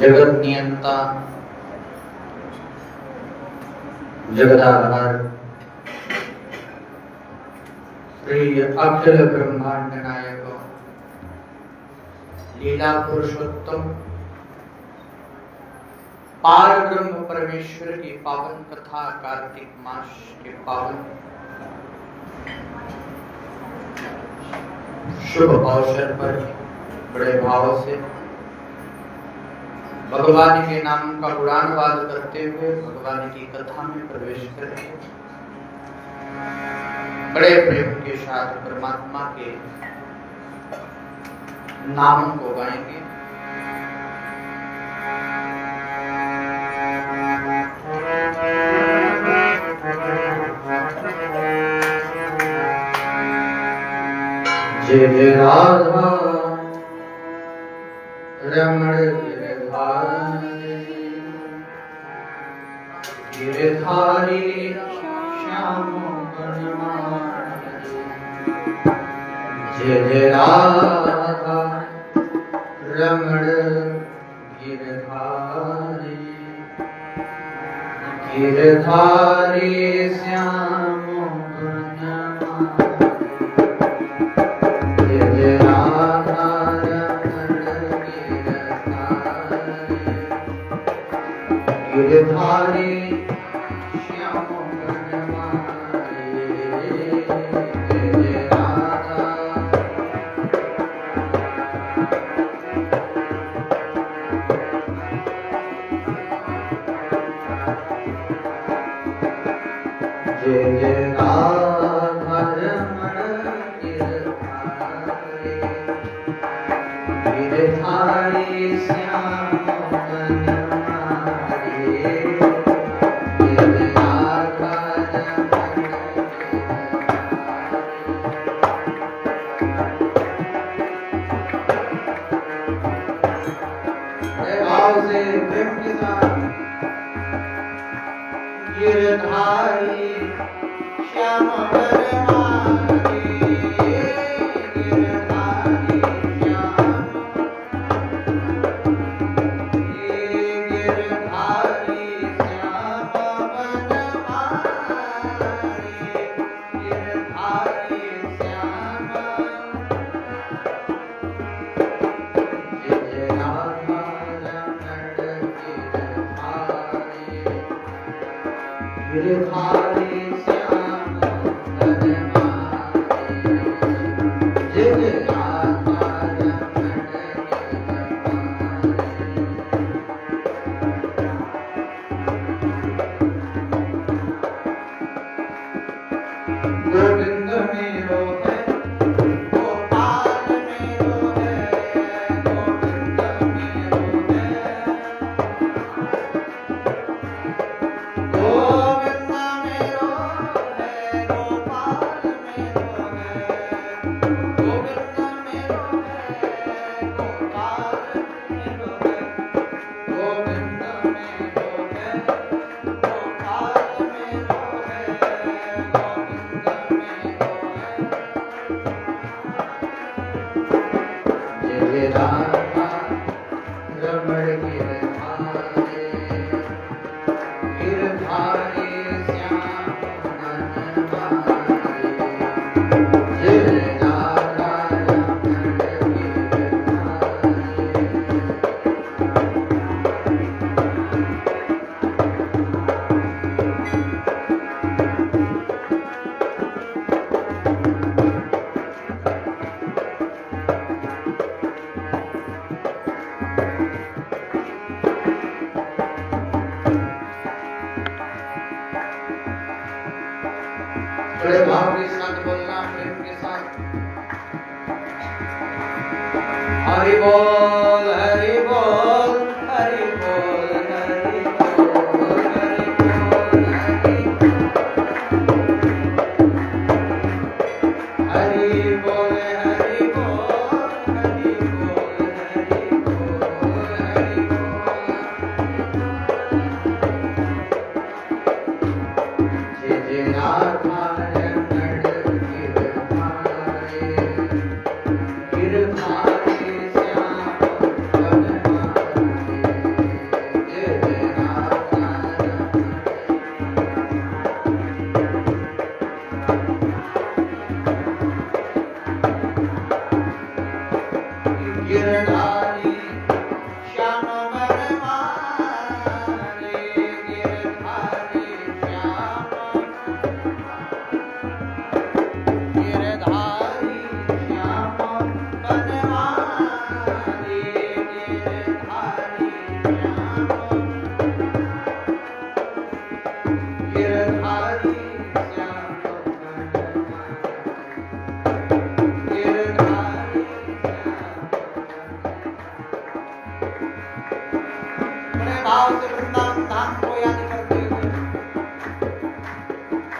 जगत नियंता जगदाधार श्री अखिल ब्रह्मांड नायक लीला पुरुषोत्तम पार ब्रह्म परमेश्वर की पावन कथा कार्तिक मास के पावन शुभ अवसर पर बड़े भाव से भगवान के नाम का गुणानुवाद करते हुए भगवान की कथा में प्रवेश करेंगे। बड़े प्रेम के साथ परमात्मा के नाम को गाएंगे। जय जय राधा रमण गिरधारी श्याम जय जय राधा रमण गिरधारी गिरधारी श्याम गिरधारी श्याम जय जय राधा रमण गिरधारी श्याम गिरधारी श्याम बड़े भाव के साथ बोलना, प्रेम के साथ। हरि बोल हरि बोल हरि बोल हरि बोल हरि बोल हरि बोल हरि बोल हरि बोल हरि बोल हरि बोल जय जय राधा गिरधारी श्याम गिरधारी श्याम बनमाली, गिरधारी श्याम, गिरधारी श्याम बनमाली, गिरधारी श्याम, गिरधारी श्याम बनमाली, गिरधारी बड़े भाव से वृंदावन धाम को याद करते हुए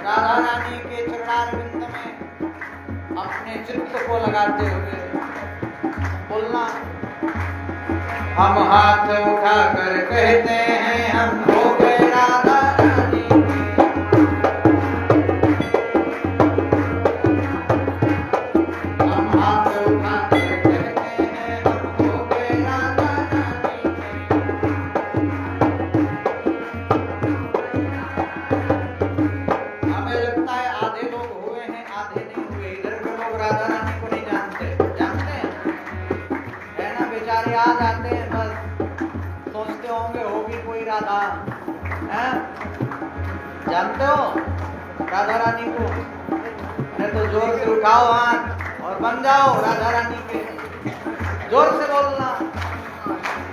राधा रानी के चरणारविंद में अपने चित्त को लगाते हुए बोलना, हम हाथ उठाकर कहते हैं हम हो गए राधा रानी के। हम हाथ उठाकर कहते हैं हम हो गए राधा रानी के। हमें लगता है आधे लोग हुए हैं आधे नहीं हुए। इधर के लोग राधा रानी को नहीं जानते, जानते हैं है ना, बेचारे आ जाते हैं बस सोचते होंगे होगी कोई राधा है, जानते हो राधा रानी को? अरे तो जोर से उठाओ हाथ और बन जाओ राधा रानी के, जोर से बोलना,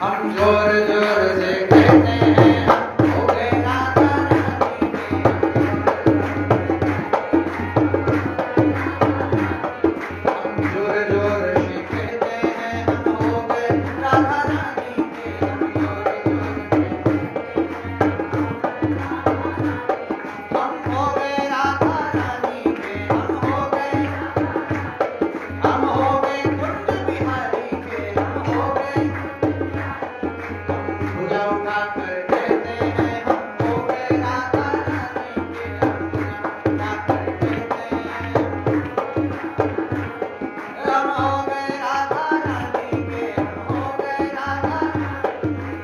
हम जोर जोर से कहते हैं हम हो गए राधा रानी के। हम जोर जोर से कहते हैं हम हो गए राधा रानी के। हम जोर जोर से हम हो गए राधा रानी के। हम हो गए कुंज बिहारी के। हम हो गए, हम भुजा उठाकर कहते हैं हम हो गए राधा रानी के। हम भुजा उठाकर कहते हैं हम हो गए राधा रानी के। हम हो गए राधा,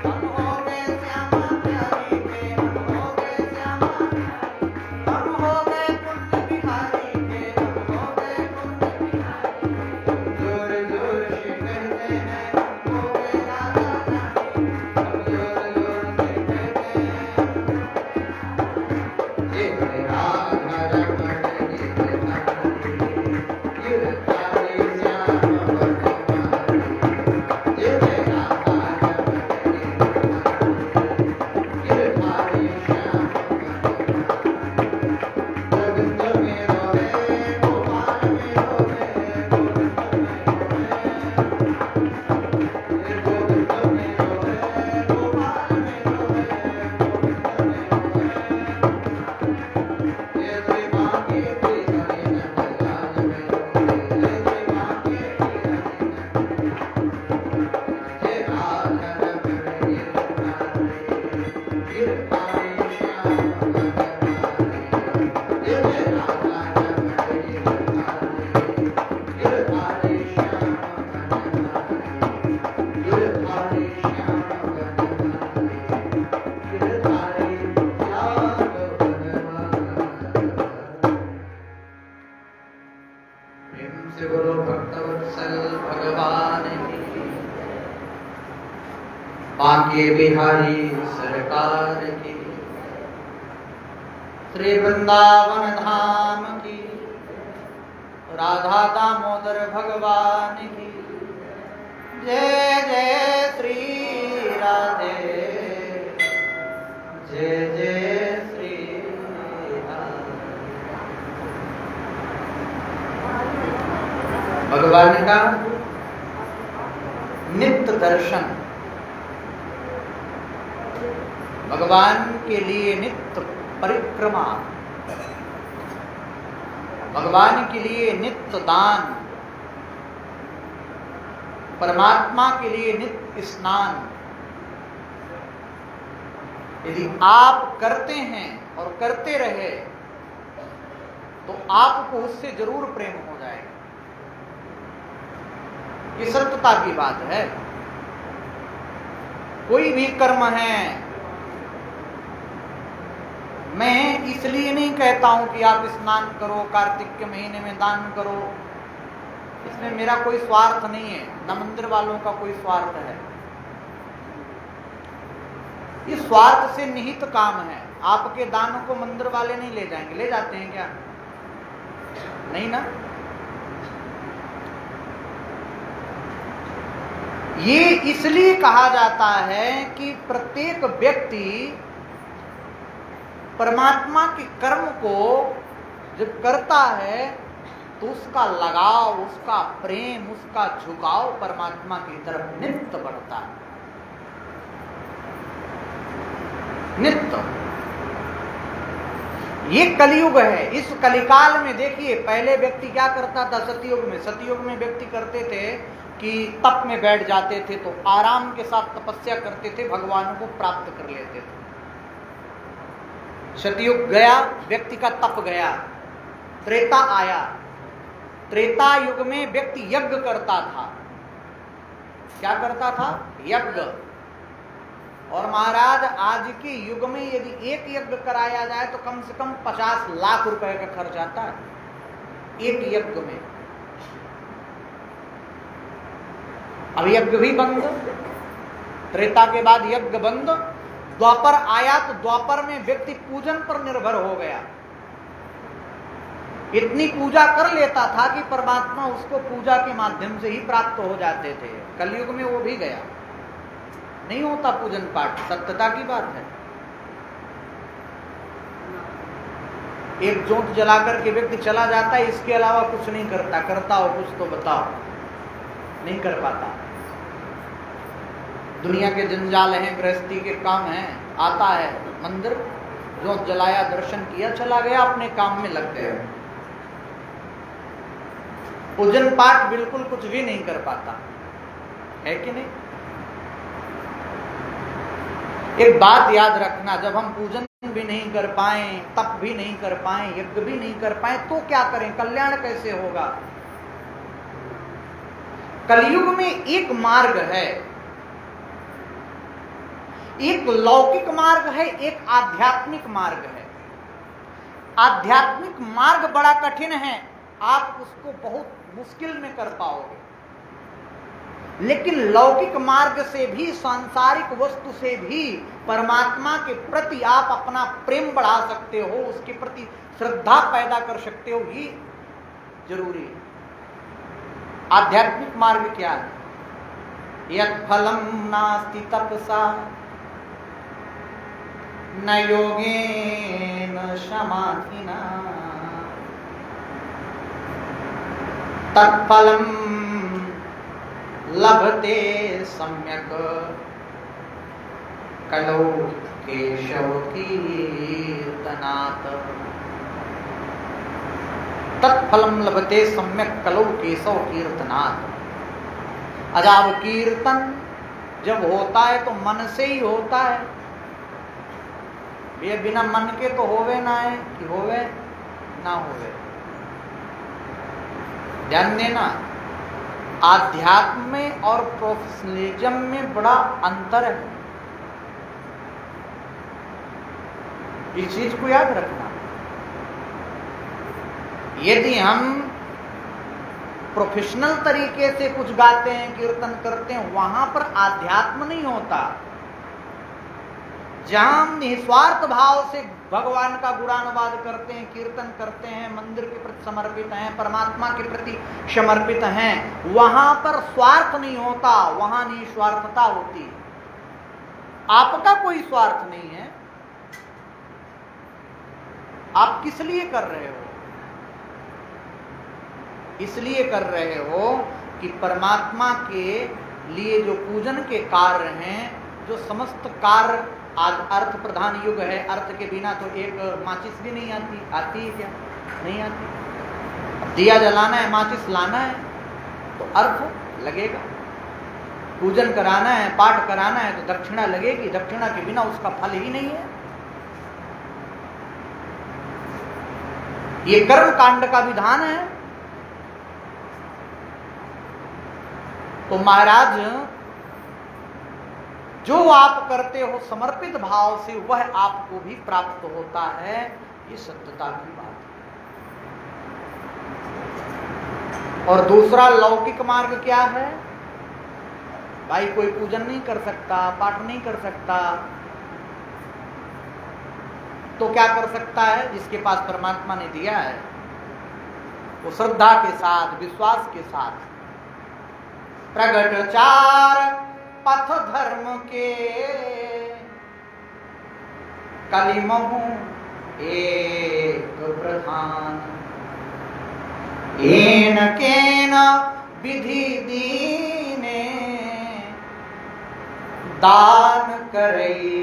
हम हो गए श्यामा प्यारी के। हम हो गए श्यामा, हम हो गए कुंज बिहारी के। हम हो गए कुंज बिहारी, जोर जोर से कहते हैं हम हो गए राधा रानी। हम जोर जोर से कहते हैं ये राधा रमण गिरधारी श्याम बनमाली, ये राधा रमण गिरधारी श्याम बनमाली, जगत में रोवे गोपाल में रोवे, गोविंद में रोवे, ये गोविंद में रोवे गोपाल में रोवे, गोविंद में रोवे, ये श्री बांके बिहारी नंदलाल में रोवे, ये श्री बांके बिहारी नंदलाल, ये राधा रमण गिरधारी श्याम बनमाली, ये राधा रमण गिरधारी श्याम बनमाली, गिरधारी श्याम बनमाली, गिरधारी श्याम बनमाली। प्रेम से बोलो भक्तवत्सल भगवान की, बांके बिहारी सरकार की, श्री वृंदावन धाम की, राधा दामोदर भगवान की जय जय श्री राधे, जय जय श्री राधे। भगवान का नित्य दर्शन, भगवान के लिए नित्य परिक्रमा, भगवान के लिए नित्य दान, परमात्मा के लिए नित्य स्नान यदि आप करते हैं और करते रहे तो आपको उससे जरूर प्रेम हो जाएगा। ये सत्यता की बात है। कोई भी कर्म है, मैं इसलिए नहीं कहता हूं कि आप स्नान करो, कार्तिक के महीने में दान करो, इसमें मेरा कोई स्वार्थ नहीं है, न मंदिर वालों का कोई स्वार्थ है। ये स्वार्थ से निहित काम है। आपके दानों को मंदिर वाले नहीं ले जाएंगे, ले जाते हैं क्या? नहीं ना। ये इसलिए कहा जाता है कि प्रत्येक व्यक्ति परमात्मा के कर्म को जब करता है तो उसका लगाव, उसका प्रेम, उसका झुकाव परमात्मा की तरफ नित्य बढ़ता है, नित्य। ये कलयुग है। इस कलिकाल में देखिए, पहले व्यक्ति क्या करता था सतयुग में व्यक्ति करते थे कि तप में बैठ जाते थे तो आराम के साथ तपस्या करते थे, भगवान को प्राप्त कर लेते थे। सतयुग गया, व्यक्ति का तप गया, त्रेता आया। त्रेता युग में व्यक्ति यज्ञ करता था। क्या करता था? यज्ञ। और महाराज आज के युग में यदि एक यज्ञ कराया जाए तो कम से कम 50 लाख रुपए का खर्च आता है एक यज्ञ में। अब यज्ञ भी बंद, त्रेता के बाद यज्ञ बंद। द्वापर आया तो द्वापर में व्यक्ति पूजन पर निर्भर हो गया। इतनी पूजा कर लेता था कि परमात्मा उसको पूजा के माध्यम से ही प्राप्त हो जाते थे। कलयुग में वो भी गया, नहीं होता पूजन पाठ, सत्यता की बात है। एक जोत जलाकर के व्यक्ति चला जाता है, इसके अलावा कुछ नहीं करता। करता हो कुछ तो बताओ, नहीं कर पाता। दुनिया के जंजाल हैं, गृहस्थी के काम हैं, आता है मंदिर, जोत जलाया, दर्शन किया, चला गया, अपने काम में लग गया। पूजन पाठ बिल्कुल कुछ भी नहीं कर पाता है कि नहीं? एक बात याद रखना, जब हम पूजन भी नहीं कर पाए, तप भी नहीं कर पाए, यज्ञ भी नहीं कर पाए तो क्या करें? कल्याण कैसे होगा? कलयुग में एक मार्ग है, एक लौकिक मार्ग है, एक आध्यात्मिक मार्ग है। आध्यात्मिक मार्ग बड़ा कठिन है, आप उसको बहुत मुश्किल में कर पाओगे। लेकिन लौकिक मार्ग से भी, सांसारिक वस्तु से भी परमात्मा के प्रति आप अपना प्रेम बढ़ा सकते हो, उसके प्रति श्रद्धा पैदा कर सकते हो, ये जरूरी है। आध्यात्मिक मार्ग क्या है? यत् फलम नास्ति तपसा न योगेन समाधिना तत्फलम लभते सम्यक कलौ केशव कीर्तनात्। तत्फलम लभते सम्यक कलौ केशव कीर्तनात्। अजाब कीर्तन जब होता है तो मन से ही होता है। ये बिना मन के तो होवे ना है कि होवे ना होवे। ध्यान देना, आध्यात्म में और प्रोफेशनलिज्म में बड़ा अंतर है, इस चीज को याद रखना। यदि हम प्रोफेशनल तरीके से कुछ गाते हैं, कीर्तन करते हैं, वहां पर आध्यात्म नहीं होता। जहां हम निस्वार्थ भाव से भगवान का गुणानुवाद करते हैं, कीर्तन करते हैं, मंदिर के प्रति समर्पित हैं, परमात्मा के प्रति समर्पित हैं, वहां पर स्वार्थ नहीं होता, वहां निस्वार्थता होती है। आपका कोई स्वार्थ नहीं है। आप किस लिए कर रहे हो? इसलिए कर रहे हो कि परमात्मा के लिए जो पूजन के कार्य हैं, जो समस्त कार्य, आज अर्थ प्रधान युग है, अर्थ के बिना तो एक माचिस भी नहीं आती। आती है क्या? नहीं आती। अब दिया जलाना है, माचिस लाना है तो अर्थ लगेगा। पूजन कराना है, पाठ कराना है तो दक्षिणा लगेगी। दक्षिणा के बिना उसका फल ही नहीं है। ये कर्म कांड का विधान है। तो महाराज, जो आप करते हो समर्पित भाव से, वह आपको भी प्राप्त होता है। ये सत्यता की बात है। और दूसरा लौकिक मार्ग क्या है? भाई कोई पूजन नहीं कर सकता, पाठ नहीं कर सकता, तो क्या कर सकता है? जिसके पास परमात्मा ने दिया है वो श्रद्धा के साथ, विश्वास के साथ प्रगट चार पथ धर्म के कलिमहु एक प्रधान, एन केन विधि दीने दान करई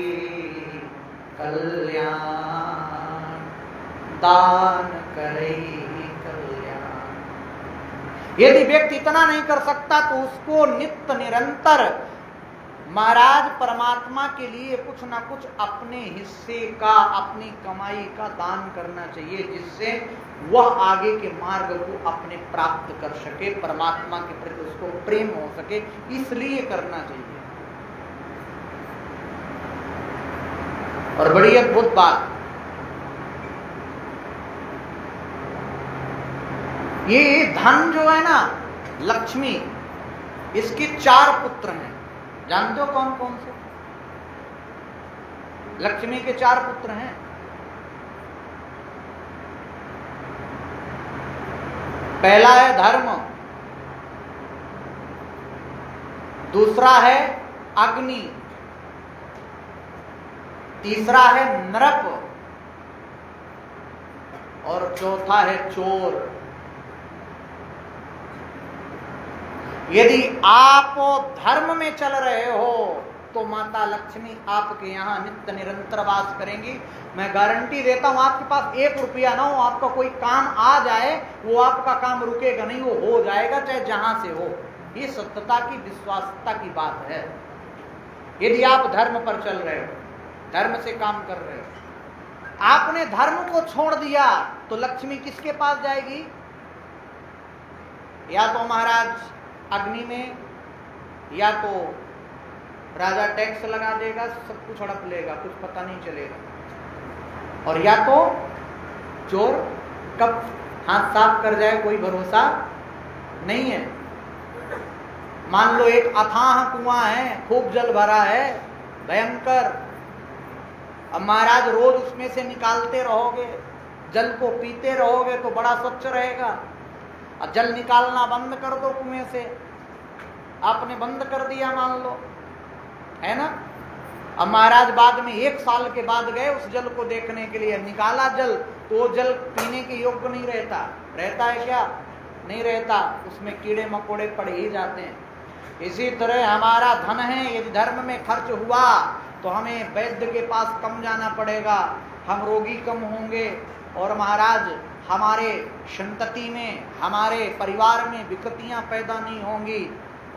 कल्याण, दान करई कल्याण। यदि व्यक्ति इतना नहीं कर सकता तो उसको नित्य निरंतर महाराज परमात्मा के लिए कुछ ना कुछ अपने हिस्से का, अपनी कमाई का दान करना चाहिए, जिससे वह आगे के मार्ग को अपने प्राप्त कर सके, परमात्मा के प्रति उसको प्रेम हो सके, इसलिए करना चाहिए। और बड़ी अद्भुत बात, ये धन जो है ना, लक्ष्मी, इसके 4 पुत्र हैं। जानते हो कौन कौन से? लक्ष्मी के 4 पुत्र हैं। पहला है धर्म, दूसरा है अग्नि, तीसरा है नरक और चौथा है चोर। यदि आप धर्म में चल रहे हो तो माता लक्ष्मी आपके यहाँ नित्य निरंतर वास करेंगी। मैं गारंटी देता हूं, आपके पास 1 रुपया ना हो, आपका कोई काम आ जाए, वो आपका काम रुकेगा नहीं, वो हो जाएगा चाहे जहां से हो। ये सत्यता की, विश्वासता की बात है। यदि आप धर्म पर चल रहे हो, धर्म से काम कर रहे हो, आपने धर्म को छोड़ दिया तो लक्ष्मी किसके पास जाएगी? या तो महाराज अग्नि में, या तो राजा टैक्स लगा देगा, सब कुछ हड़प लेगा, कुछ पता नहीं चलेगा, और या तो चोर कब हाथ साफ कर जाए कोई भरोसा नहीं है। मान लो एक अथाह कुआं है, खूब जल भरा है, भयंकर, अब महाराज रोज उसमें से निकालते रहोगे, जल को पीते रहोगे तो बड़ा स्वच्छ रहेगा। और जल निकालना बंद कर दो कुएं से, आपने बंद कर दिया मान लो, है ना। अब महाराज बाद में 1 साल के बाद गए उस जल को देखने के लिए, निकाला जल तो वो जल पीने के योग्य नहीं रहता। रहता है क्या? नहीं रहता, उसमें कीड़े मकोड़े पड़ ही जाते हैं। इसी तरह हमारा धन है, यदि धर्म में खर्च हुआ तो हमें वैद्य के पास कम जाना पड़ेगा, हम रोगी कम होंगे, और महाराज हमारे संतति में, हमारे परिवार में विकृतियां पैदा नहीं होंगी।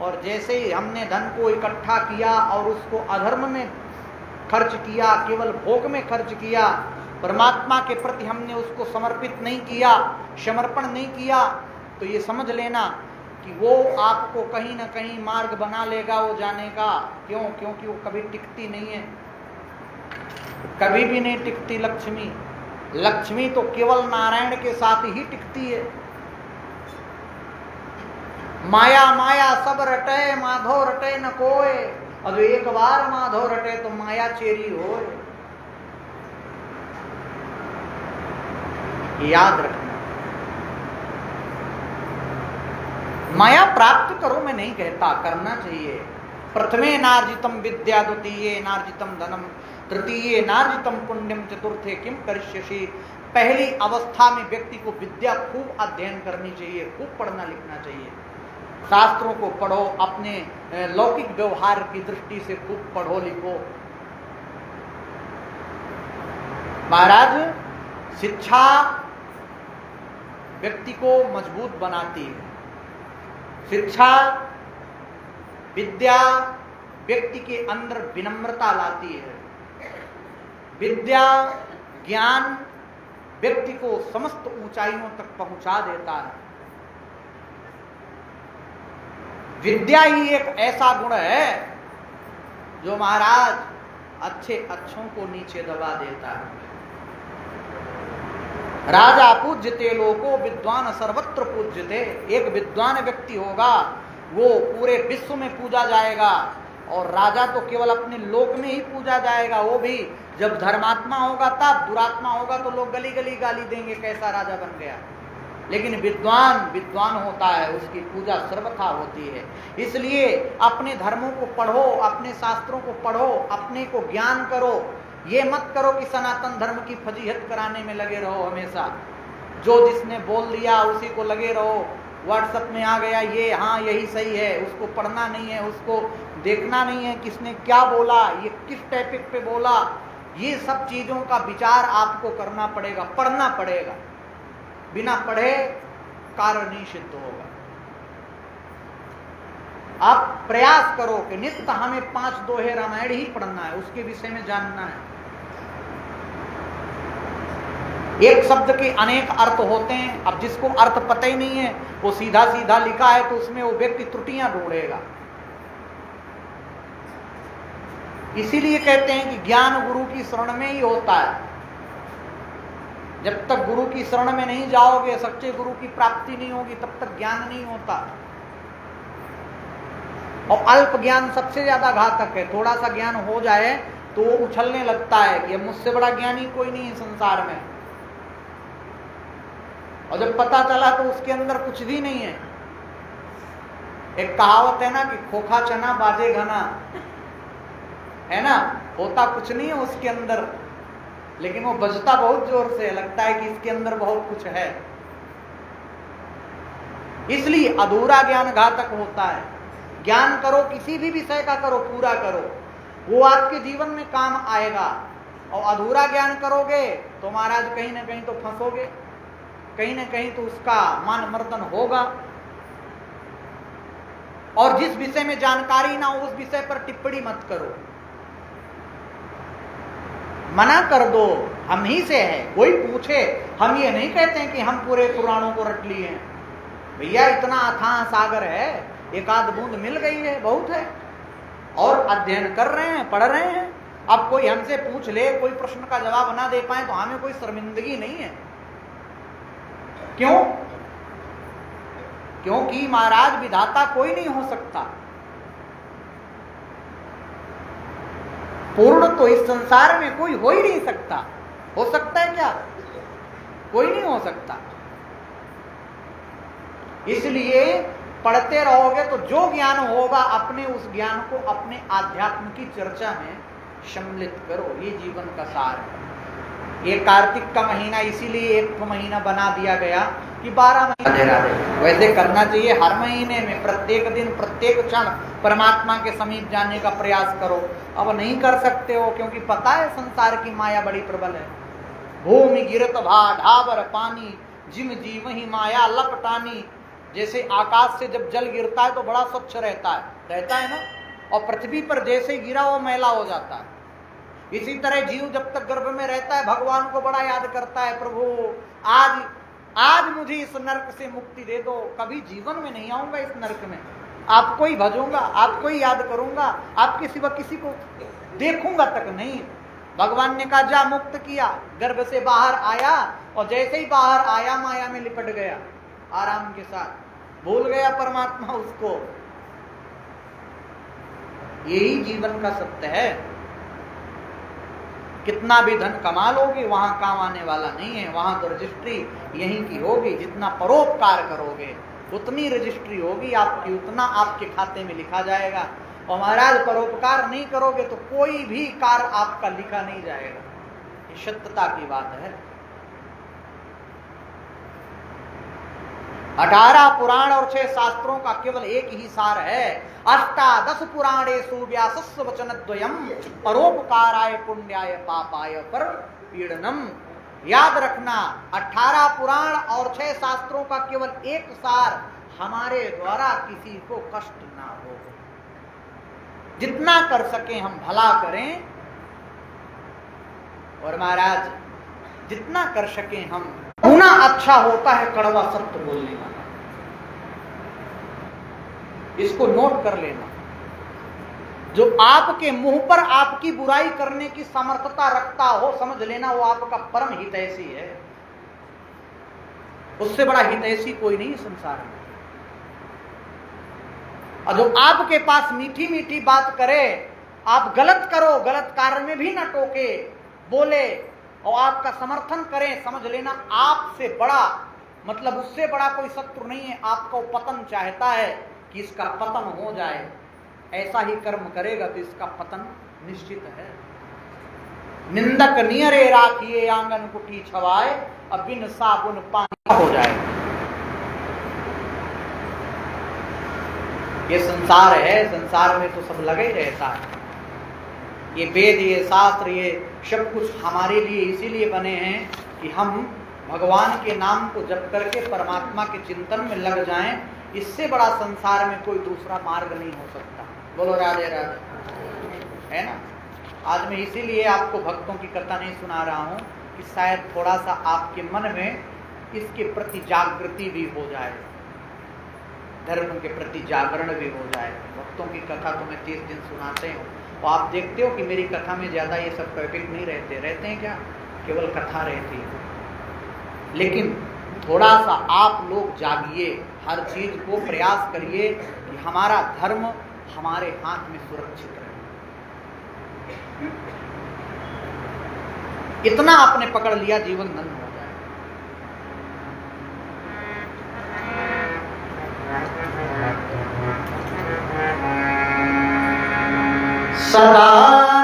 और जैसे ही हमने धन को इकट्ठा किया और उसको अधर्म में खर्च किया, केवल भोग में खर्च किया, परमात्मा के प्रति हमने उसको समर्पित नहीं किया, समर्पण नहीं किया, तो ये समझ लेना कि वो आपको कहीं ना कहीं मार्ग बना लेगा वो जाने का। क्यों? क्योंकि वो कभी टिकती नहीं है, कभी भी नहीं टिकती लक्ष्मी। लक्ष्मी तो केवल नारायण के साथ ही टिकती है। माया माया सब रटे, माधो रटे न कोय, अब एक बार माधो रटे तो माया चेरी हो। याद रखना, माया प्राप्त करो मैं नहीं कहता, करना चाहिए। प्रथमे नार्जितम विद्या, द्वितीये नार्जितम धनम, तृतीये नार्जितम पुण्यम, चतुर्थे किम करिष्यसि। पहली अवस्था में व्यक्ति को विद्या खूब अध्ययन करनी चाहिए, खूब पढ़ना लिखना चाहिए, शास्त्रों को पढ़ो, अपने लौकिक व्यवहार की दृष्टि से खूब पढ़ो लिखो। महाराज शिक्षा व्यक्ति को मजबूत बनाती है। शिक्षा, विद्या व्यक्ति के अंदर विनम्रता लाती है। विद्या, ज्ञान व्यक्ति को समस्त ऊंचाइयों तक पहुंचा देता है। विद्या ही एक ऐसा गुण है जो महाराज अच्छे अच्छों को नीचे दबा देता है। राजा पूज्यते लोको विद्वान सर्वत्र पूज्यते। एक विद्वान व्यक्ति होगा वो पूरे विश्व में पूजा जाएगा, और राजा तो केवल अपने लोक में ही पूजा जाएगा। वो भी जब धर्मात्मा होगा तब, दुरात्मा होगा तो लोग गली गली गाली देंगे कैसा राजा बन गया। लेकिन विद्वान विद्वान होता है, उसकी पूजा सर्वथा होती है। इसलिए अपने धर्मों को पढ़ो, अपने शास्त्रों को पढ़ो, अपने को ज्ञान करो। ये मत करो कि सनातन धर्म की फजीहत कराने में लगे रहो हमेशा, जो जिसने बोल दिया उसी को लगे रहो। व्हाट्सएप में आ गया ये, हाँ यही सही है, उसको पढ़ना नहीं है, उसको देखना नहीं है किसने क्या बोला, ये किस टॉपिक पे बोला। ये सब चीजों का विचार आपको करना पड़ेगा, पढ़ना पड़ेगा। बिना पढ़े कार्य नहीं सिद्ध होगा। आप प्रयास करो कि नित्य हमें 5 दोहे रामायण ही पढ़ना है, उसके विषय में जानना है। एक शब्द के अनेक अर्थ होते हैं। अब जिसको अर्थ पता ही नहीं है, वो सीधा सीधा लिखा है तो उसमें वो व्यक्ति त्रुटियां ढूंढेगा। इसीलिए कहते हैं कि ज्ञान गुरु की शरण में ही होता है। जब तक गुरु की शरण में नहीं जाओगे, सच्चे गुरु की प्राप्ति नहीं होगी, तब तक ज्ञान नहीं होता। और अल्प ज्ञान सबसे ज्यादा घातक है। थोड़ा सा ज्ञान हो जाए तो वो उछलने लगता है कि मुझसे बड़ा ज्ञानी कोई नहीं है संसार में, और जब पता चला तो उसके अंदर कुछ भी नहीं है। एक कहावत है ना कि खोखा चना बाजे घना, है ना, होता कुछ नहीं है उसके अंदर, लेकिन वो बजता बहुत जोर से, लगता है कि इसके अंदर बहुत कुछ है। इसलिए अधूरा ज्ञान घातक होता है। ज्ञान करो, किसी भी विषय का करो, पूरा करो, वो आपके जीवन में काम आएगा। और अधूरा ज्ञान करोगे तो महाराज कहीं ना कहीं तो फंसोगे, कहीं ना कहीं तो उसका मान मर्दन होगा। और जिस विषय में जानकारी ना हो उस विषय पर टिप्पणी मत करो, मना कर दो। हम ही से है, कोई पूछे, हम ये नहीं कहते हैं कि हम पूरे पुराणों को रट लिए हैं। भैया इतना अथाह सागर है, एक आध बूंद मिल गई है, बहुत है। और अध्ययन कर रहे हैं, पढ़ रहे हैं। अब कोई हमसे पूछ ले, कोई प्रश्न का जवाब ना दे पाए तो हमें कोई शर्मिंदगी नहीं है। क्यों? क्योंकि महाराज विधाता कोई नहीं हो सकता। पूर्ण तो इस संसार में कोई हो ही नहीं सकता। हो सकता है क्या? कोई नहीं हो सकता। इसलिए पढ़ते रहोगे तो जो ज्ञान होगा, अपने उस ज्ञान को अपने आध्यात्म की चर्चा में सम्मिलित करो। ये जीवन का सार है। ये कार्तिक का महीना इसीलिए एक महीना बना दिया गया कि 12 महीने वैसे करना चाहिए। हर महीने में प्रत्येक दिन प्रत्येक क्षण परमात्मा के समीप जाने का प्रयास करो। अब नहीं कर सकते हो क्योंकि पता है संसार की माया बड़ी प्रबल है। भूमि गिरत भा ढाबर पानी, जिम जीव ही माया लपटानी। जैसे आकाश से जब जल गिरता है तो बड़ा स्वच्छ रहता है ना, और पृथ्वी पर जैसे गिरा वो मैला हो जाता है। इसी तरह जीव जब तक गर्भ में रहता है भगवान को बड़ा याद करता है, प्रभु आज मुझे इस नरक से मुक्ति दे दो, कभी जीवन में नहीं आऊंगा इस नरक में, आपको ही भजूंगा, आपको ही याद करूंगा, आपके सिवा किसी को देखूंगा तक नहीं। भगवान ने कहा जा मुक्त किया, गर्भ से बाहर आया, और जैसे ही बाहर आया माया में लिपट गया आराम के साथ, भूल गया परमात्मा उसको। यही जीवन का सत्य है। कितना भी धन कमा लोगे वहां काम आने वाला नहीं है। वहां तो रजिस्ट्री यहीं की होगी। जितना परोपकार करोगे उतनी रजिस्ट्री होगी आपकी, उतना आपके खाते में लिखा जाएगा। और महाराज परोपकार नहीं करोगे तो कोई भी कार्य आपका लिखा नहीं जाएगा। ये सत्यता की बात है। 18 पुराण और 6 शास्त्रों का केवल एक ही सार है। 18 पुराणेषु व्यासस्य वचनद्वयम् परोपकाराय पुण्याय पापाय पर पीड़नम। याद रखना, 18 पुराण और 6 शास्त्रों का केवल एक सार, हमारे द्वारा किसी को कष्ट ना हो। जितना कर सके हम भला करें, और महाराज जितना कर सके हम उतना अच्छा होता है कड़वा सत्य बोलने वाला। इसको नोट कर लेना। जो आपके मुंह पर आपकी बुराई करने की समर्थता रखता हो, समझ लेना वो आपका परम हितैषी है। उससे बड़ा हितैषी कोई नहीं संसार में। और जो आपके पास मीठी मीठी बात करे, आप गलत करो, गलत कार्य में भी न टोके, बोले और आपका समर्थन करें, समझ लेना आपसे बड़ा, मतलब उससे बड़ा कोई शत्रु नहीं है। आपको पतन चाहता है कि इसका पतन हो जाए, ऐसा ही कर्म करेगा तो इसका पतन निश्चित है। निंदक नियरे राखिए आंगन कुटी छवाए, अब बिन साबुन पानी हो जाए। ये संसार है, संसार में तो सब लगे ही रहता है। ये वेद, ये शास्त्र, ये सब कुछ हमारे लिए इसीलिए बने हैं कि हम भगवान के नाम को जप करके परमात्मा के चिंतन में लग जाएं। इससे बड़ा संसार में कोई दूसरा मार्ग नहीं हो सकता। बोलो राधे राधे, है ना। आज मैं इसीलिए आपको भक्तों की कथा नहीं सुना रहा हूं कि शायद थोड़ा सा आपके मन में इसके प्रति जागृति भी हो जाए, धर्म के प्रति जागरण भी हो जाए। भक्तों की कथा तो मैं 30 दिन सुनाते हूँ, और आप देखते हो कि मेरी कथा में ज़्यादा ये सब टॉपिक नहीं रहते हैं क्या, केवल कथा रहती है। लेकिन थोड़ा सा आप लोग जागिए, हर चीज़ को प्रयास करिए कि हमारा धर्म हमारे हाथ में सुरक्षित रहे। इतना आपने पकड़ लिया, जीवन धन्य हो जाए। सदा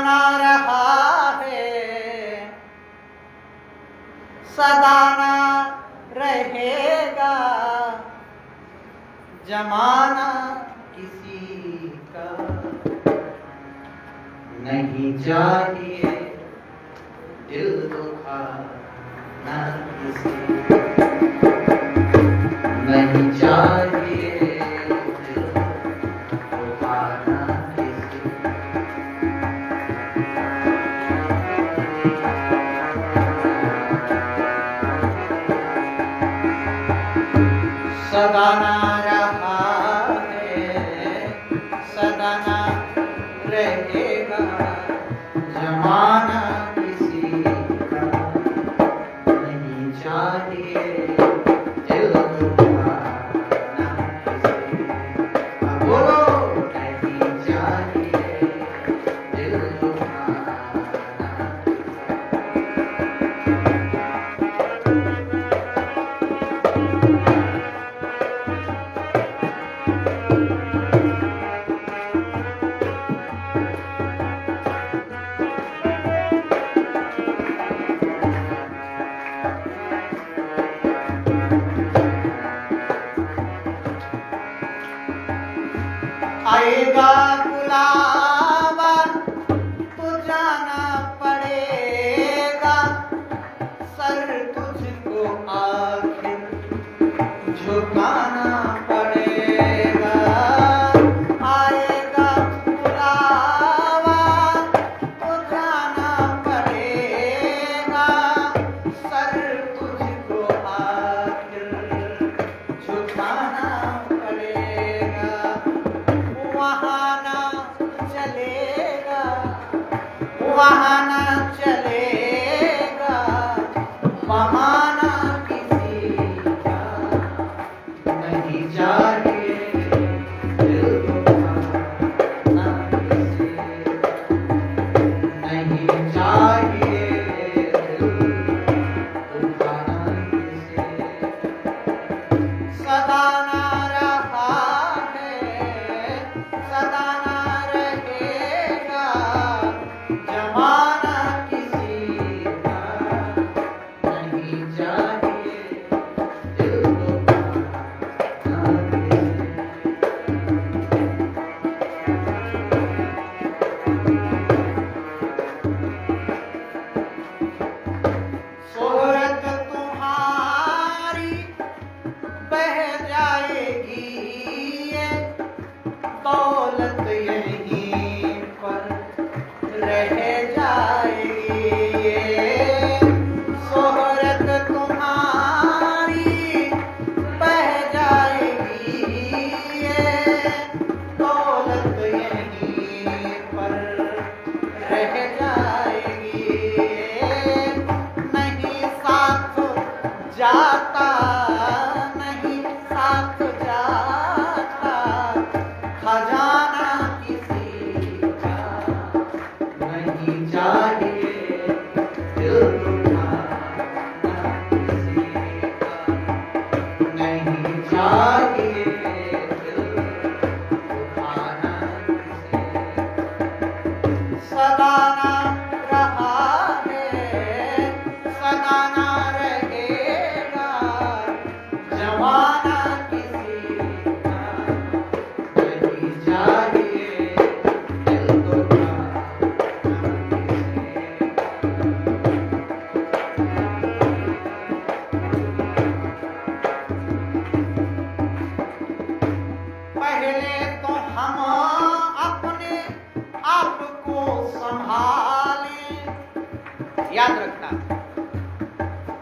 ना रहा है, सदा ना रहेगा, जमाना किसी का नहीं चाहिए, दिल दुखाना किसी नहीं चाहिए, दिल दुखाना किसी। सदा ना रहा है, सदा ना रहेगा, जमाना किसी का नहीं चाहिए, दिल दुखाना किसी। बोलो नहीं चाहिए, दिल दुखाना आएगा बुलावा तो जाना पड़ेगा, सर तुझको आखिर झुकाना पड़ेगा। आएगा बुलावा तो जाना पड़ेगा, सर तुझको आखिर झुकाना पड़ेगा। वहाँ ना चलेगा, वहाँ ना चलेगा, बहाना किसी का नहीं चाहिए, दिल दुखाना किसी नहीं चाहिए, दिल दुखाना किसी। सदा ना रहा है, सदा ना रहेगा, जमाना किसी का नहीं चाहिए, दिल दुखाना किसी। शोहरत तुम्हारी बह जाएगी, ये दौलत यहीं पर रह जाएगी। ये शोहरत तुम्हारी बह जाएगी, ये दौलत यहीं पर रह जाएगी। नहीं साथ जाता सदा ना रहा है, सदा ना रहेगा, जमाना किसी का नहीं चाहिए, दिल तो पहले तो हम अपने आप को संभालें। याद रखना,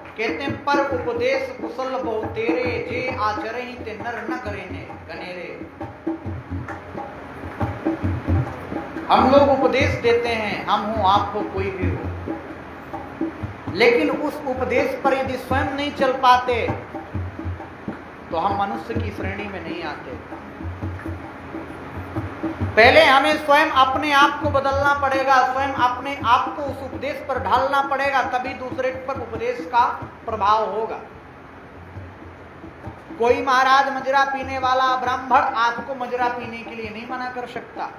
कहते हैं पर उपदेश कुशल बहु तेरे, जे आचरहि ते नर न करेने गनेरे। हम लोग उपदेश देते हैं, हम हो आप हो कोई भी हो, लेकिन उस उपदेश पर यदि स्वयं नहीं चल पाते तो हम मनुष्य की श्रेणी में नहीं आते। पहले हमें स्वयं अपने आप को बदलना पड़ेगा, स्वयं अपने आप को उस उपदेश पर ढालना पड़ेगा, तभी दूसरे पर उपदेश का प्रभाव होगा। कोई महाराज मजरा पीने वाला ब्राह्मण आपको मजरा पीने के लिए नहीं मना कर सकता।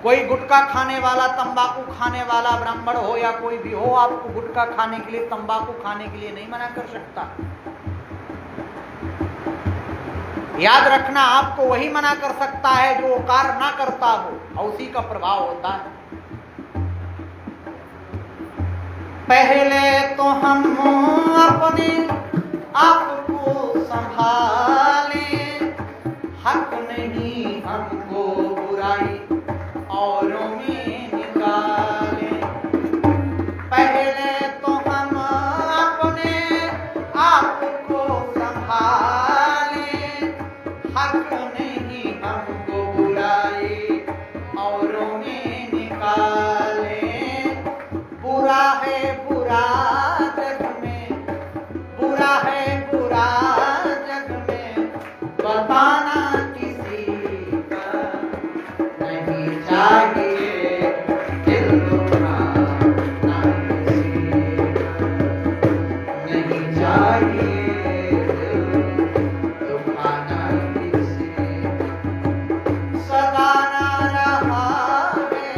कोई गुटखा खाने वाला, तंबाकू खाने वाला ब्राह्मण हो या कोई भी हो, आपको गुटखा खाने के लिए, तंबाकू खाने के लिए नहीं मना कर सकता। याद रखना, आपको वही मना कर सकता है जो कार्य ना करता हो, और उसी का प्रभाव होता है। पहले तो हम अपने आप को संभालें, हक नहीं हमको बुराई औरों में निकालें। पहले तो हम अपने आप को संभालें, हक नहीं हमको बुराई औरों में निकालें। बुरा है बुरा जग में, बुरा है बुरा जग में, बताना किसी का नहीं चाहिए, दिल दुखाना किसी का नहीं चाहिए, दिल दुखाना सदा ना रहा है,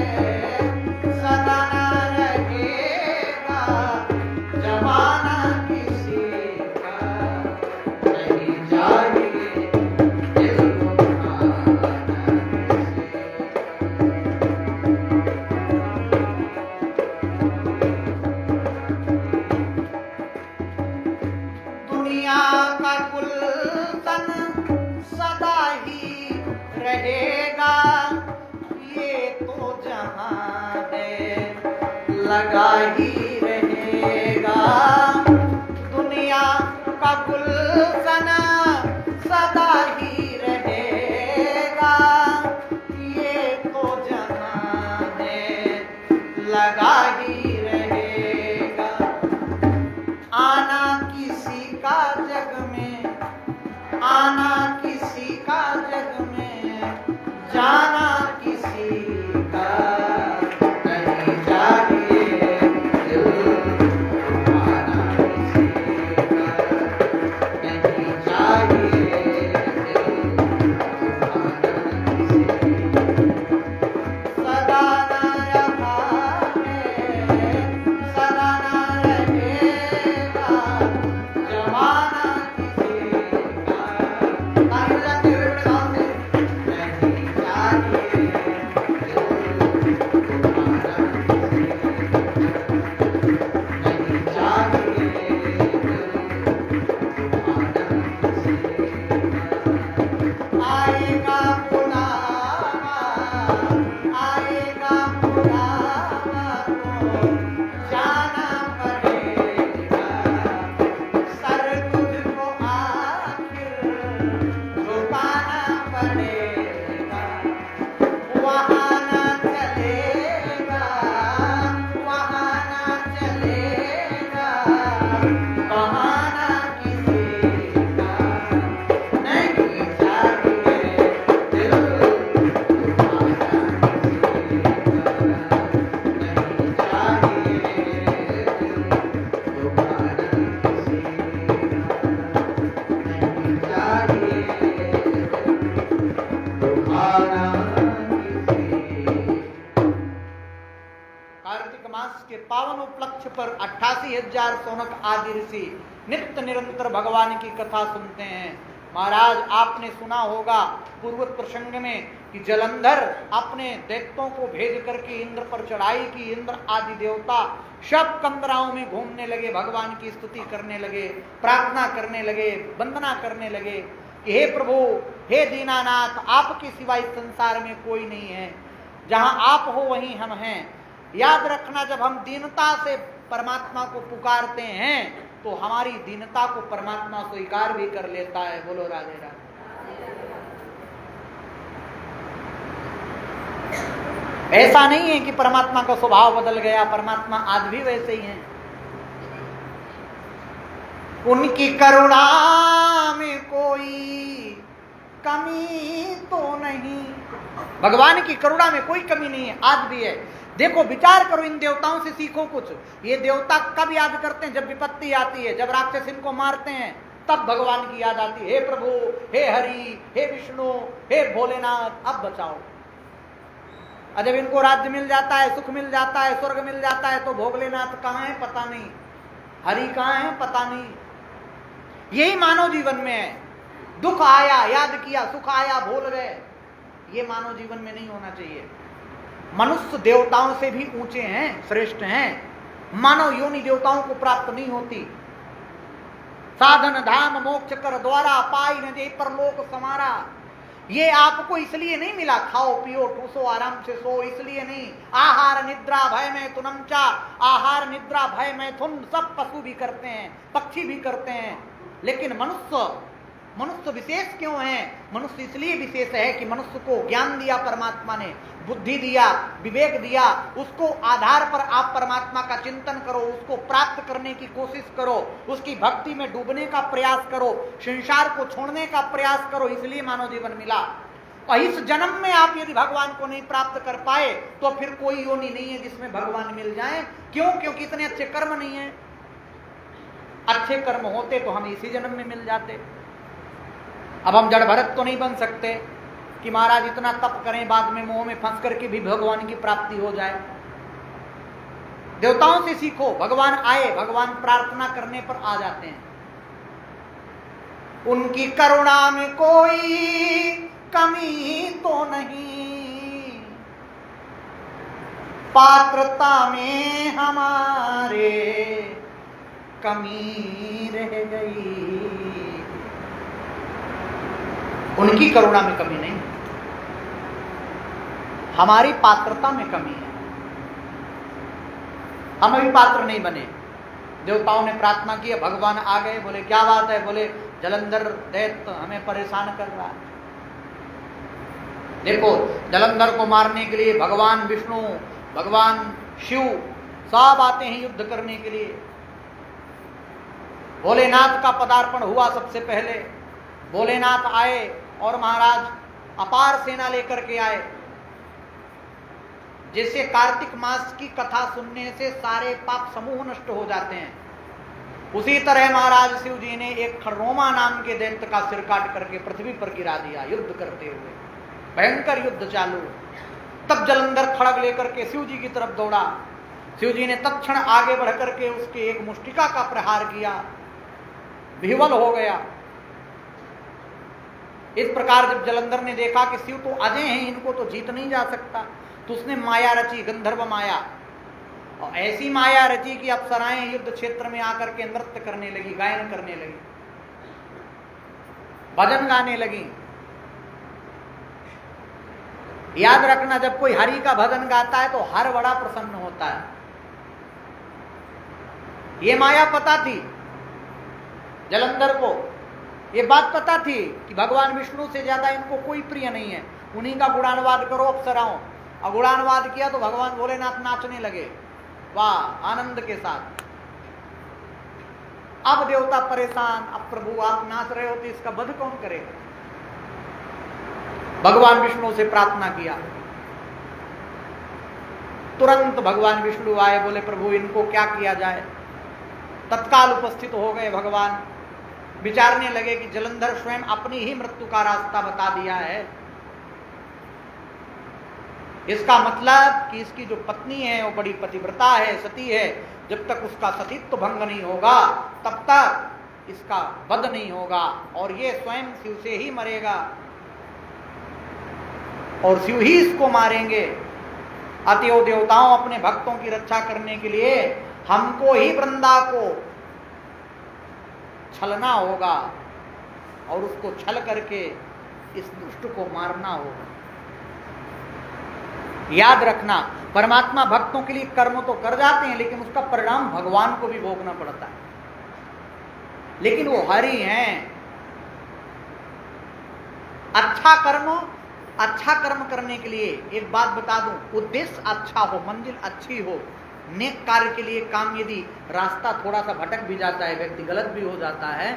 सदा ना रहेगा, जमाना किसी का नहीं चाहिए, दिल दुखाना दुनिया का गुलशन सदा ही रहेगा, ये तो जहां है लगा ही रहेगा। दुनिया का गुलशन सदा ही रहेगा, ये तो जहां है लगा ही रहेगा। आना किसी का जग में, आना किसी का जग में, जाना किसी का नहीं चाहिए, के पावन उपलक्ष्य पर 88,000 शौनक आदि ऋषि नित्य निरंतर भगवान की कथा सुनते हैं। महाराज आपने सुना होगा पूर्व प्रसंग में कि जलंधर अपने दैत्यों को भेज करके इंद्र पर चढ़ाई की। इंद्र आदि देवता सब कंदराओं में घूमने लगे, भगवान की स्तुति करने लगे, प्रार्थना करने लगे, वंदना करने लगे कि हे प्रभु, हे दीनानाथ, आपके सिवाय संसार में कोई नहीं है, जहां आप हो वहीं हम हैं। याद रखना, जब हम दीनता से परमात्मा को पुकारते हैं तो हमारी दीनता को परमात्मा स्वीकार भी कर लेता है। बोलो राधे राधे। ऐसा नहीं है कि परमात्मा का स्वभाव बदल गया, परमात्मा आज भी वैसे ही हैं। उनकी करुणा में कोई कमी तो नहीं, भगवान की करुणा में कोई कमी नहीं है, आज भी है। देखो, विचार करो, इन देवताओं से सीखो कुछ। ये देवता कब याद करते हैं? जब विपत्ति आती है, जब राक्षस इनको मारते हैं, तब भगवान की याद आती है। हे प्रभु, हे हरि, हे विष्णु, हे भोलेनाथ, अब बचाओ। और जब इनको राज्य मिल जाता है, सुख मिल जाता है, स्वर्ग मिल जाता है, तो भोलेनाथ कहाँ है पता नहीं, हरि कहाँ है पता नहीं। यही मानव जीवन में है। दुख आया याद किया, सुख आया भूल गए। ये मानव जीवन में नहीं होना चाहिए। मनुष्य देवताओं से भी ऊंचे हैं, श्रेष्ठ हैं। मानव योनि देवताओं को प्राप्त नहीं होती। साधन धाम मोक्ष कर द्वारा, पाई न दे परलोक समारा। ये आपको इसलिए नहीं मिला, खाओ पियो ठूसो आराम से सो, इसलिए नहीं। आहार निद्रा भय मैथुनम चा, आहार निद्रा भय मैथुन सब पशु भी करते हैं, पक्षी भी करते हैं, लेकिन मनुष्य विशेष क्यों है? मनुष्य इसलिए विशेष है कि मनुष्य को ज्ञान दिया परमात्मा ने, बुद्धि दिया, विवेक दिया। उसको आधार पर आप परमात्मा का चिंतन करो, उसको प्राप्त करने की कोशिश करो, उसकी भक्ति में डूबने का प्रयास करो, संसार को छोड़ने का प्रयास करो। इसलिए मानव जीवन मिला। और इस जन्म में आप यदि भगवान को नहीं प्राप्त कर पाए तो फिर कोई योनि नहीं है जिसमें भगवान मिल जाए। क्यों? क्योंकि इतने अच्छे कर्म नहीं है। अच्छे कर्म होते तो हम इसी जन्म में मिल जाते। अब हम जड़ भरत तो नहीं बन सकते कि महाराज इतना तप करें, बाद में मोह में फंस करके भी भगवान की प्राप्ति हो जाए। देवताओं से सीखो, भगवान आए, भगवान प्रार्थना करने पर आ जाते हैं। उनकी करुणा में कोई कमी तो नहीं, पात्रता में हमारे कमी रह गई। उनकी करुणा में कमी नहीं, हमारी पात्रता में कमी है। हम अभी पात्र नहीं बने। देवताओं ने प्रार्थना की, भगवान आ गए। बोले क्या बात है? बोले जलंधर दैत्य हमें परेशान कर रहा है। देखो, जलंधर को मारने के लिए भगवान विष्णु, भगवान शिव सब आते हैं युद्ध करने के लिए। भोलेनाथ का पदार्पण हुआ सबसे पहले। भोलेनाथ आए और महाराज अपार सेना लेकर के आए। जैसे कार्तिक मास की कथा सुनने से सारे पाप समूह नष्ट हो जाते हैं, उसी तरह महाराज शिव जी ने एक खरोमा नाम के दैत्य का सिर काट करके पृथ्वी पर गिरा दिया। युद्ध करते हुए भयंकर युद्ध चालू। तब जलंधर खड़ग लेकर के शिव जी की तरफ दौड़ा। शिव जी ने तत्क्षण आगे बढ़ करके उसके एक मुष्टिका का प्रहार किया, विह्वल हो गया। इस प्रकार जब जलंधर ने देखा कि शिव तो अजय हैं, इनको तो जीत नहीं जा सकता, तो उसने माया रची, गंधर्व माया। और ऐसी माया रची कि अप्सराएं युद्ध क्षेत्र में आकर के नृत्य करने लगी, गायन करने लगी, भजन गाने लगी। याद रखना, जब कोई हरि का भजन गाता है तो हर बड़ा प्रसन्न होता है। ये माया पता थी जलंधर को, ये बात पता थी कि भगवान विष्णु से ज्यादा इनको कोई प्रिय नहीं है। उन्हीं का गुणानुवाद करो अप्सराओं। और गुणानुवाद किया तो भगवान भोलेनाथ नाचने लगे, वाह, आनंद के साथ। अब देवता परेशान, अब प्रभु आप नाच रहे हो तो इसका वध कौन करेगा? भगवान विष्णु से प्रार्थना किया। तुरंत भगवान विष्णु आए, बोले प्रभु इनको क्या किया जाए। तत्काल उपस्थित हो गए भगवान। विचारने लगे कि जलंधर स्वयं अपनी ही मृत्यु का रास्ता बता दिया है, इसका मतलब कि इसकी जो पत्नी है वो बड़ी पतिव्रता है, सती है। जब तक उसका सतीत्व भंग नहीं होगा तब तक इसका वध नहीं होगा और ये स्वयं शिव से ही मरेगा और शिव ही इसको मारेंगे। अतएव देवताओं अपने भक्तों की रक्षा करने के लिए हमको ही वृंदा को छलना होगा और उसको छल करके इस दुष्ट को मारना होगा। याद रखना, परमात्मा भक्तों के लिए कर्म तो कर जाते हैं लेकिन उसका परिणाम भगवान को भी भोगना पड़ता है, लेकिन वो हरि हैं। अच्छा कर्म करने के लिए एक बात बता दूं, उद्देश्य अच्छा हो, मंजिल अच्छी हो, नेक कार्य के लिए काम यदि रास्ता थोड़ा सा भटक भी जाता है, व्यक्ति गलत भी हो जाता है,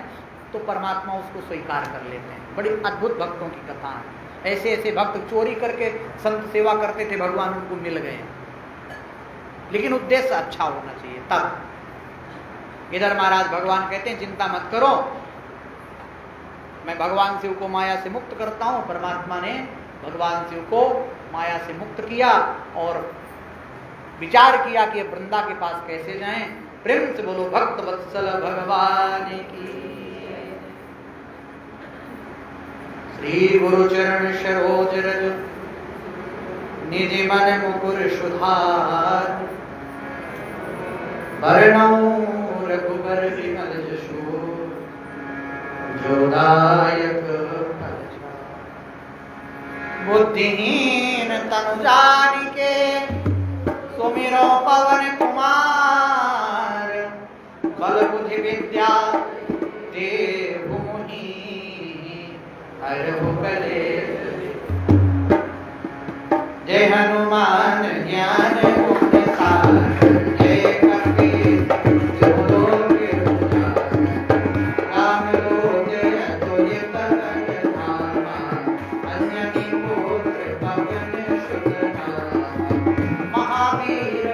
तो परमात्मा उसको स्वीकार कर लेते हैं। बड़ी अद्भुत भक्तों की कथा है। ऐसे ऐसे भक्त चोरी करके संत सेवा करते थे, भगवान उनको मिल गए, लेकिन उद्देश्य अच्छा होना चाहिए तब। इधर महाराज भगवान कहते हैं चिंता मत करो, मैं भगवान शिव को माया से मुक्त करता हूं। परमात्मा ने भगवान शिव को माया से मुक्त किया और विचार किया कि वृंदा के पास कैसे जाएं। प्रेम से बोलो भक्त वत्सल भगवान की। श्री गुरु चरण सरोज रज निज मन मुकुर सुधार, वरणौ रघुबर विमल जसु जो दायक बुद्धिहीन तनु जानिके सुमिरो पवन कुमार, बल बुद्धि विद्या देहु मुनि हरहु कलेश। जय हनुमान ज्ञान गुण सागर, जय कपीर तिहु लोक उजागर, राम जय तुझ तनय धामा, अंजनी पुत्र पवन सुत नामा, महावीर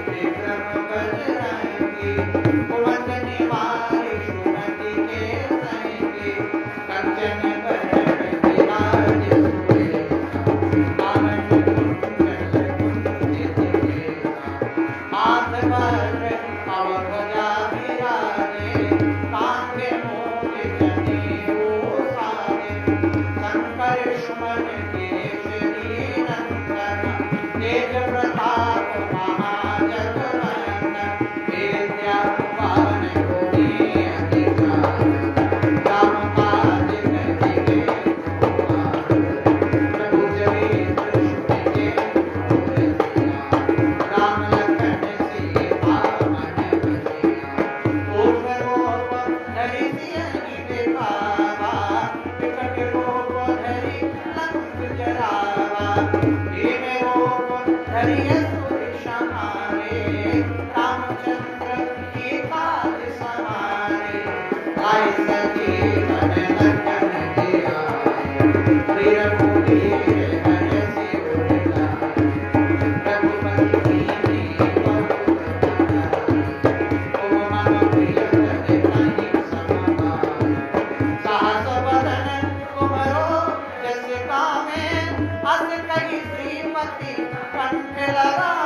विक्रम बजरंगी, कुमत निवार सुमति के संगी, कंचन बरन विराज सुबेसा, आनंद कुंडल कुंजित केसा, हाथ वज्र अवध्वजा विराजे, कांधे मूल जनेऊ साजे, शंकर सुमन केसरी नंदन, तेज प्रताप महाजगवंदन, विद्या भुवन गुणी अतिचार, राम काज करिबे को आतुर, प्रभु चरित्र सुनिबे को रसिया, राम लखन सीता मन बसिया, रूप धरि सियहि दिखावा, विकट रूप धरि लंक जरावा, दीन रूप धरि असुर संहारे, रामचंद्र की काज सवारे, लाए सजीवन लखन जियाए, श्री रघुवीर हरषि उर लाए, रघुपति कीन्ही बहुत बड़ाई, तुम मम प्रिय भजताहि सब भाई, सहस बदन तुमरो जस गावें, अस कहि श्रीमती कंठ लगावें।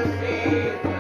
शीश